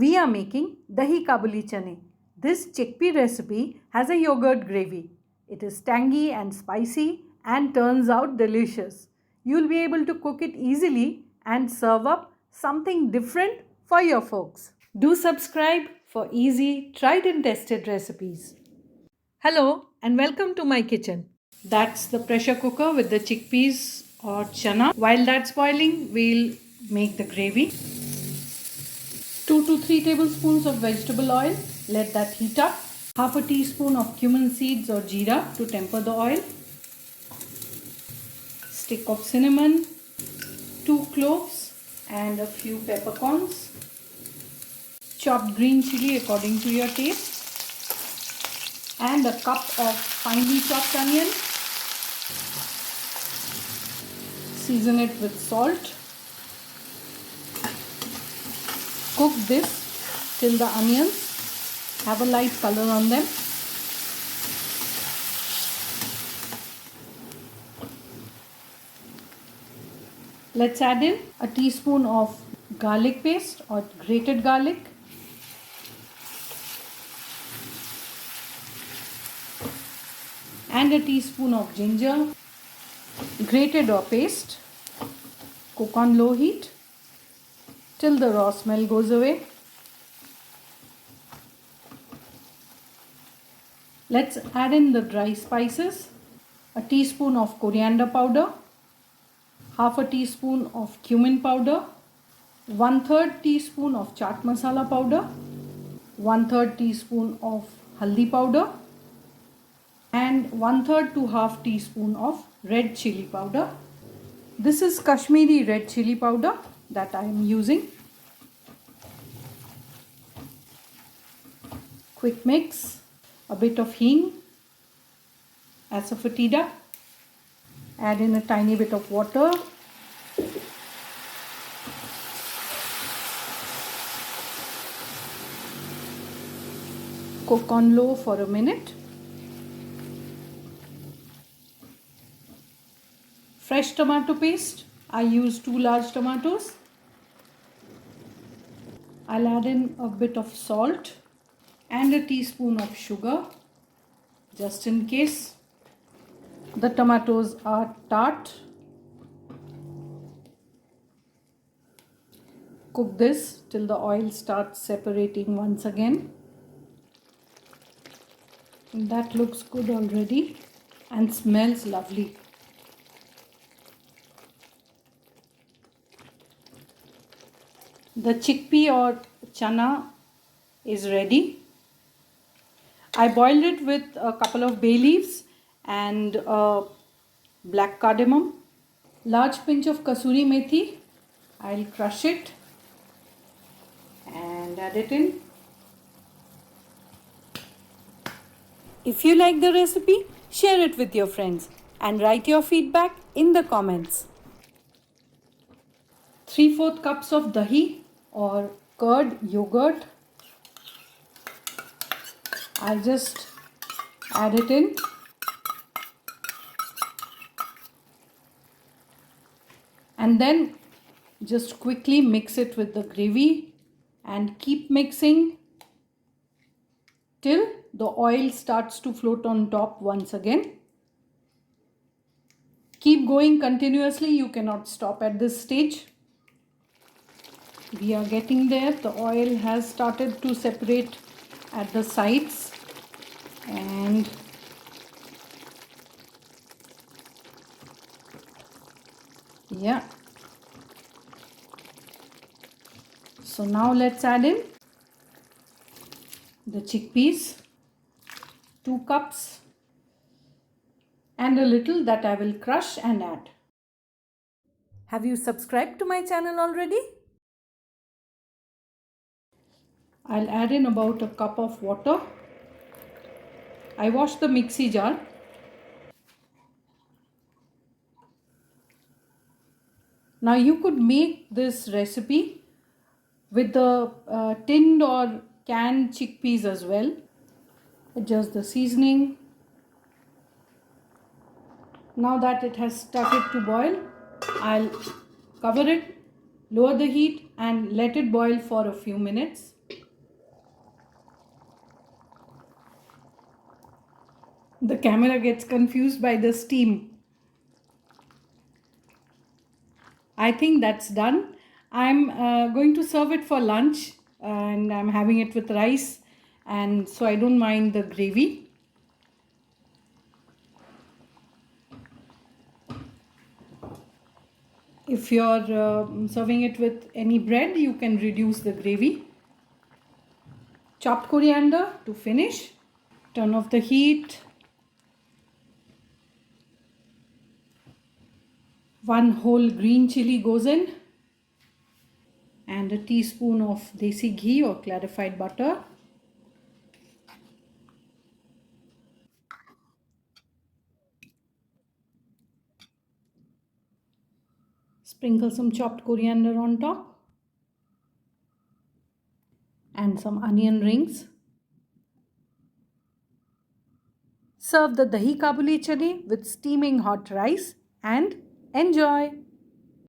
We are making Dahi Kabuli Chane. This chickpea recipe has a yogurt gravy. It is tangy and spicy and turns out delicious. You'll be able to cook it easily and serve up something different for your folks. Do subscribe for easy, tried and tested recipes. Hello and welcome to my kitchen. That's the pressure cooker with the chickpeas or chana. While that's boiling, we'll make the gravy. 2 to 3 tablespoons of vegetable oil. Let that heat up. Half a teaspoon of cumin seeds or jeera to temper the oil. Stick of cinnamon, 2 cloves and a few peppercorns. Chopped green chili according to your taste. And a cup of finely chopped onion. Season it with salt. Cook this till the onions have a light color on them. Let's add in a teaspoon of garlic paste or grated garlic. And a teaspoon of ginger, grated or paste. Cook on low heat till the raw smell goes away. Let's add in the dry spices. A teaspoon of coriander powder, half a teaspoon of cumin powder, 1/3 teaspoon of chaat masala powder, 1/3 teaspoon of haldi powder, and 1/3 to half teaspoon of red chili powder. This is Kashmiri red chili powder that I am using. Quick mix, a bit of hing, asafoetida. Add in a tiny bit of water. Cook on low for a minute. Fresh tomato paste. I use 2 large tomatoes. I'll add in a bit of salt and a teaspoon of sugar just in case the tomatoes are tart. Cook this till the oil starts separating once again. And that looks good already and smells lovely. The chickpea or chana is ready. I boiled it with a couple of bay leaves and black cardamom. Large pinch of kasuri methi. I'll crush it and add it in. If you like the recipe, share it with your friends and write your feedback in the comments. 3/4 cups of dahi or curd yogurt. I'll just add it in. And then just quickly mix it with the gravy and keep mixing till the oil starts to float on top once again. Keep going continuously, you cannot stop at this stage. We are getting there. The oil has started to separate at the sides and yeah. So now let's add in the chickpeas, 2 cups, and a little that I will crush and add. Have you subscribed to my channel already? I'll add in about a cup of water. I washed the mixie jar. Now you could make this recipe with the tinned or canned chickpeas as well. Adjust the seasoning. Now that it has started to boil, I'll cover it, lower the heat and let it boil for a few minutes. The camera gets confused by the steam. I think that's done. I'm going to serve it for lunch and I'm having it with rice, and so I don't mind the gravy. If you're serving it with any bread, you can reduce the gravy. Chopped coriander to finish. Turn off the heat. 1 whole green chili goes in. And a teaspoon of desi ghee or clarified butter. Sprinkle some chopped coriander on top. And some onion rings. Serve the Dahi Kabuli Chane with steaming hot rice and enjoy!